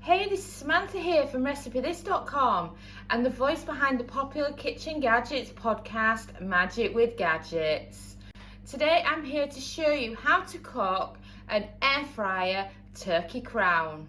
Hey, this is Samantha here from RecipeThis.com and the voice behind the popular Kitchen Gadgets podcast, Magic with Gadgets. Today I'm here to show you how to cook an air fryer turkey crown.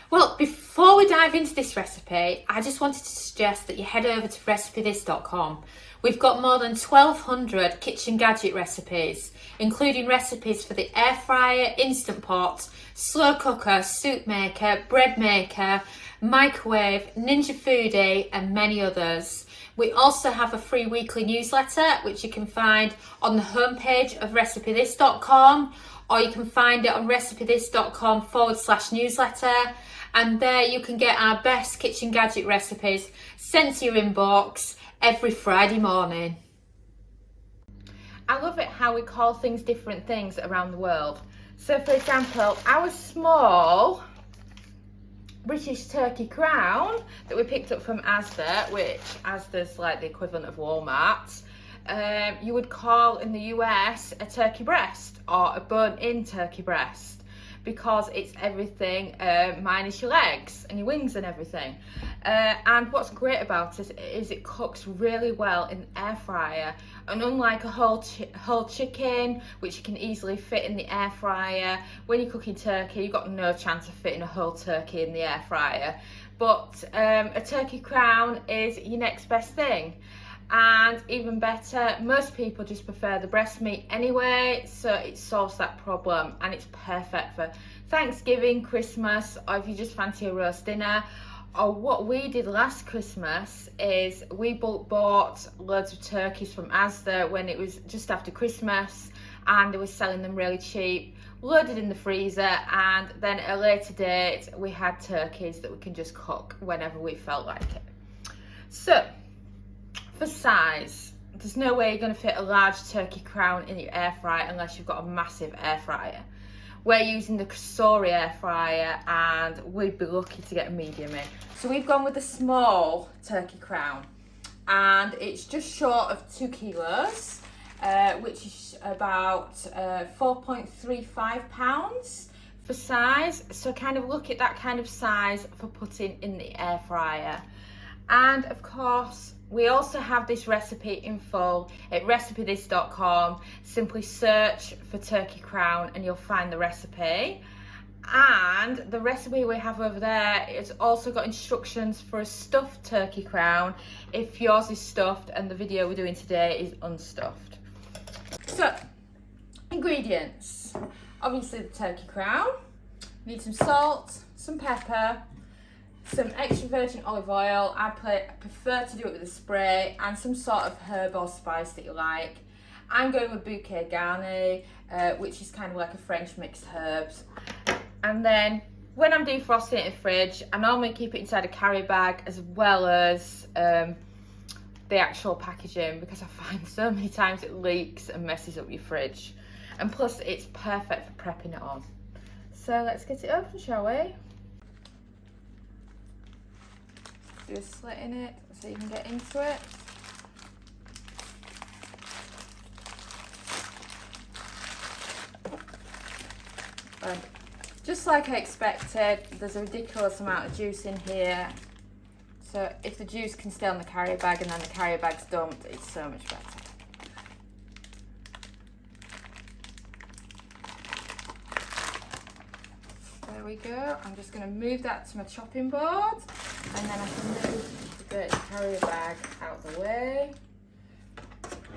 Well, before we dive into this recipe, I just wanted to suggest that you head over to RecipeThis.com. We've got more than 1,200 kitchen gadget recipes, including recipes for the air fryer, instant pot, slow cooker, soup maker, bread maker, microwave, Ninja Foodie, and many others. We also have a free weekly newsletter, which you can find on the homepage of RecipeThis.com, or you can find it on RecipeThis.com/newsletter. And there you can get our best kitchen gadget recipes sent to your inbox every Friday morning. I love it how we call things different things around the world. So for example, our small British turkey crown that we picked up from Asda, which Asda's like the equivalent of Walmart, you would call in the US a turkey breast or a bone-in turkey breast, because it's everything minus your legs and your wings and everything. And what's great about it is it cooks really well in the air fryer. And unlike a whole chicken, which you can easily fit in the air fryer, when you're cooking turkey, you've got no chance of fitting a whole turkey in the air fryer. But a turkey crown is your next best thing. And even better, most people just prefer the breast meat anyway, so it solves that problem, and it's perfect for Thanksgiving, Christmas, or if you just fancy a roast dinner. Or what we did last Christmas is we bulk bought loads of turkeys from Asda when it was just after Christmas, and they were selling them really cheap, loaded in the freezer, and then at a later date we had turkeys that we can just cook whenever we felt like it. So for size, there's no way you're going to fit a large turkey crown in your air fryer unless you've got a massive air fryer. We're using the Cosori air fryer, and we'd be lucky to get a medium in. So we've gone with the small turkey crown, and it's just short of 2 kilos, which is about 4.35 pounds for size. So kind of look at that kind of size for putting in the air fryer. And of course, we also have this recipe in full at RecipeThis.com. Simply search for turkey crown and you'll find the recipe. And the recipe we have over there, it's also got instructions for a stuffed turkey crown if yours is stuffed and the video we're doing today is unstuffed. So, ingredients. Obviously the turkey crown. You need some salt, some pepper, some extra virgin olive oil. I prefer to do it with a spray, and some sort of herb or spice that you like. I'm going with bouquet garni, which is kind of like a French mixed herbs. And then when I'm defrosting it in the fridge, I normally keep it inside a carrier bag as well as the actual packaging, because I find so many times it leaks and messes up your fridge. And plus it's perfect for prepping it on. So let's get it open, shall we? Do a slit in it so you can get into it. And just like I expected, there's a ridiculous amount of juice in here. So if the juice can stay on the carrier bag and then the carrier bag's dumped, it's so much better. There we go. I'm just going to move that to my chopping board, and then I can move the carrier bag out of the way.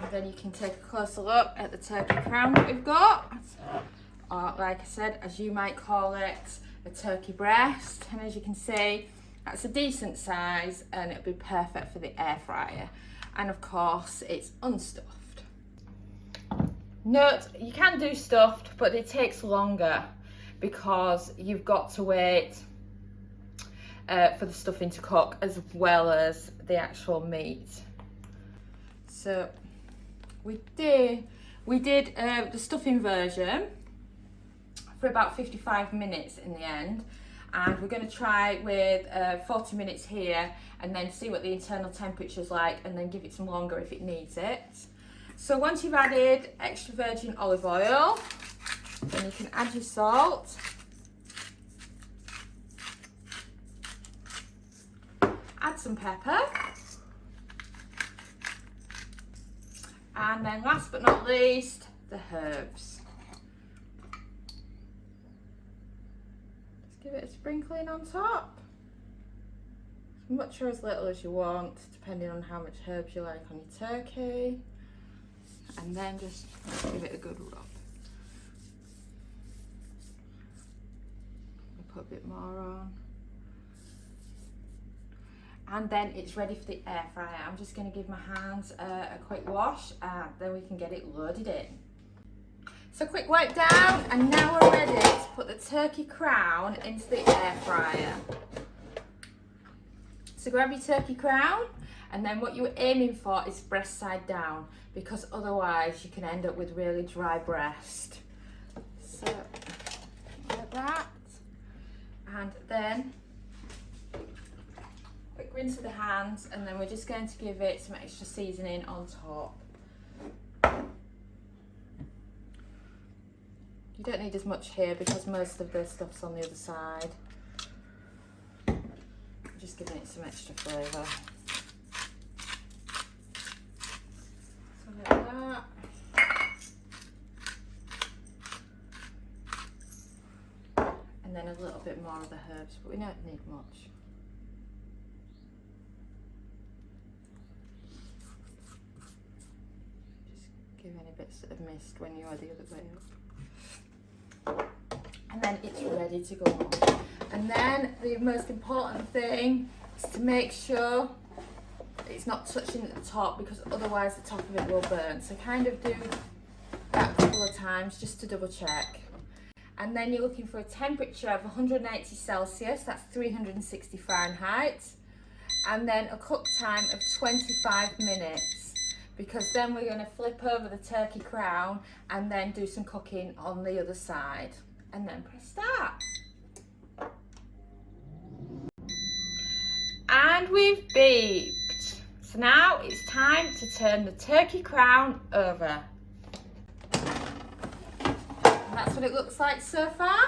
And then you can take a closer look at the turkey crown that we've got. Or like I said, as you might call it, a turkey breast. And as you can see, that's a decent size and it'll be perfect for the air fryer. And of course, it's unstuffed. Note, you can do stuffed, but it takes longer because you've got to wait for the stuffing to cook as well as the actual meat. So we did the stuffing version for about 55 minutes in the end, and we're going to try with 40 minutes here and then see what the internal temperature's like, and then give it some longer if it needs it. So once you've added extra virgin olive oil, then you can add your salt. some pepper. And then last but not least, the herbs. Just give it a sprinkling on top. As much or as little as you want, depending on how much herbs you like on your turkey. And then just give it a good rub. Put a bit more on. And then it's ready for the air fryer. I'm just going to give my hands a quick wash and then we can get it loaded in. So quick wipe down, and now we're ready to put the turkey crown into the air fryer. So grab your turkey crown, and then what you're aiming for is breast side down, because otherwise you can end up with really dry breast. So like that, and then quick rinse of the hands, and then we're just going to give it some extra seasoning on top. You don't need as much here because most of the stuff's on the other side. Just giving it some extra flavour. So like that. And then a little bit more of the herbs, but we don't need much. Just give any bits that have missed when you are the other way up. And then it's ready to go on. And then the most important thing is to make sure it's not touching at the top, because otherwise the top of it will burn. So kind of do that a couple of times just to double check. And then you're looking for a temperature of 180 Celsius, that's 360 Fahrenheit. And then a cook time of 25 minutes, because then we're going to flip over the turkey crown and then do some cooking on the other side. And then press start. And we've beeped. So now it's time to turn the turkey crown over. And that's what it looks like so far.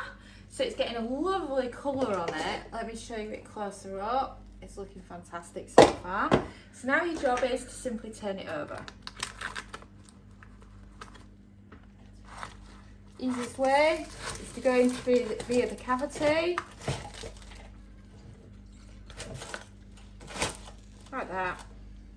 So it's getting a lovely colour on it. Let me show you it closer up. It's looking fantastic so far. So now your job is to simply turn it over. Easiest way is to go in via the cavity. Like that.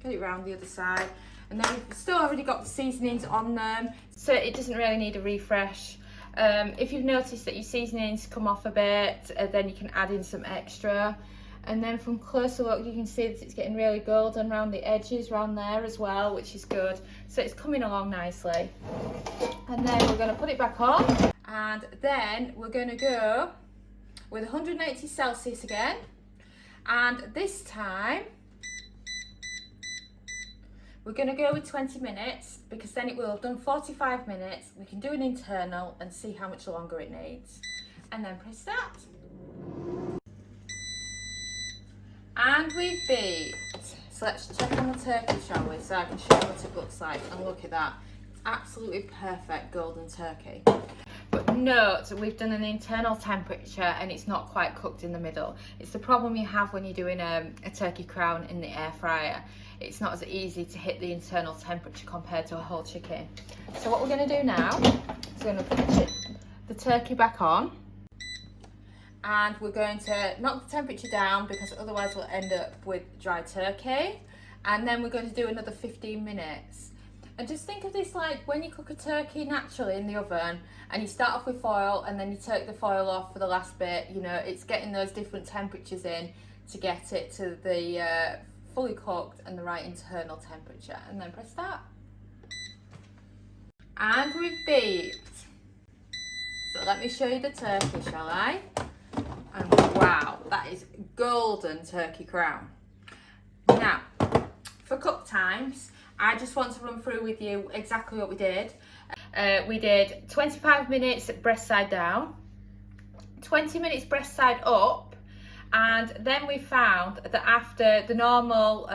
Get it round the other side. And then we've still already got the seasonings on them, so it doesn't really need a refresh. If you've noticed that your seasonings come off a bit, then you can add in some extra. And then from closer look, you can see that it's getting really golden around the edges, around there as well, which is good. So it's coming along nicely. And then we're going to put it back on, and then we're going to go with 180 Celsius again. And this time, we're going to go with 20 minutes, because then it will have done 45 minutes. We can do an internal and see how much longer it needs. And then press start. And we've beeped. So let's check on the turkey, shall we? So I can show you what it looks like. And look at that. It's absolutely perfect golden turkey. But note, we've done an internal temperature and it's not quite cooked in the middle. It's the problem you have when you're doing a turkey crown in the air fryer. It's not as easy to hit the internal temperature compared to a whole chicken. So what we're going to do now is we're going to put the turkey back on. And we're going to knock the temperature down, because otherwise we'll end up with dry turkey. And then we're going to do another 15 minutes. And just think of this like when you cook a turkey naturally in the oven, and you start off with foil and then you take the foil off for the last bit. You know, it's getting those different temperatures in to get it to the fully cooked and the right internal temperature. And then press start. And we've beeped. So let me show you the turkey, shall I? And wow, that is golden turkey crown. Now, for cook times, I just want to run through with you exactly what we did. We did 25 minutes breast side down, 20 minutes breast side up, and then we found that after the normal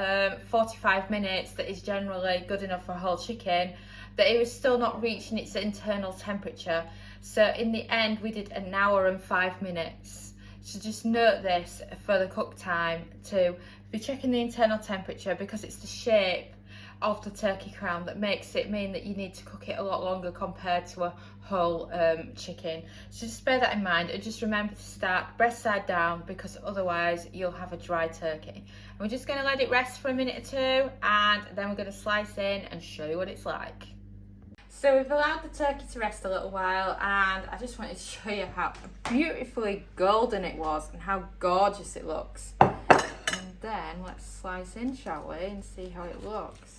45 minutes that is generally good enough for a whole chicken, that it was still not reaching its internal temperature. So in the end, we did an hour and 5 minutes. So just note this for the cook time, to be checking the internal temperature, because it's the shape of the turkey crown that makes it mean that you need to cook it a lot longer compared to a whole chicken. So just bear that in mind, and just remember to start breast side down, because otherwise you'll have a dry turkey. And we're just going to let it rest for a minute or two, and then we're going to slice in and show you what it's like. So we've allowed the turkey to rest a little while, and I just wanted to show you how beautifully golden it was and how gorgeous it looks. And then let's slice in, shall we, and see how it looks.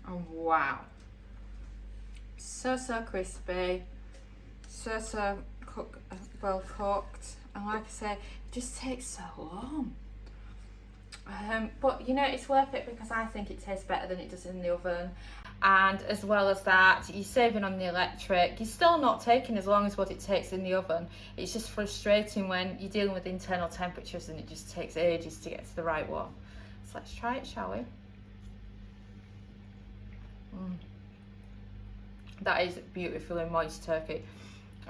Oh wow, so crispy, so well cooked, and like I say, it just takes so long. But you know, it's worth it because I think it tastes better than it does in the oven. And as well as that, you're saving on the electric. You're still not taking as long as what it takes in the oven. It's just frustrating when you're dealing with internal temperatures and it just takes ages to get to the right one. So let's try it, shall we? That is beautifully moist turkey.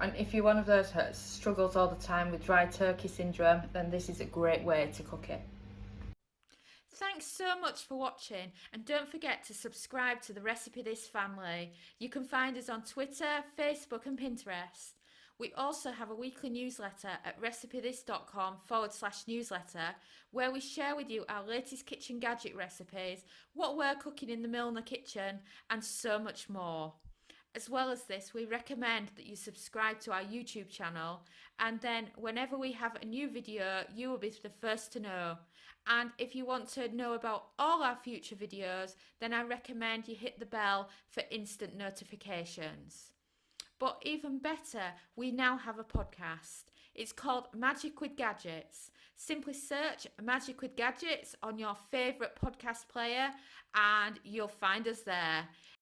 And if you're one of those who struggles all the time with dry turkey syndrome, then this is a great way to cook it. Thanks so much for watching, and don't forget to subscribe to the Recipe This family. You can find us on Twitter, Facebook and Pinterest. We also have a weekly newsletter at recipethis.com/newsletter, where we share with you our latest kitchen gadget recipes, what we're cooking in the Milner kitchen, and so much more. As well as this, we recommend that you subscribe to our YouTube channel, and then whenever we have a new video, you will be the first to know. And if you want to know about all our future videos, then I recommend you hit the bell for instant notifications. But even better, we now have a podcast. It's called Magic with Gadgets. Simply search Magic with Gadgets on your favourite podcast player and you'll find us there.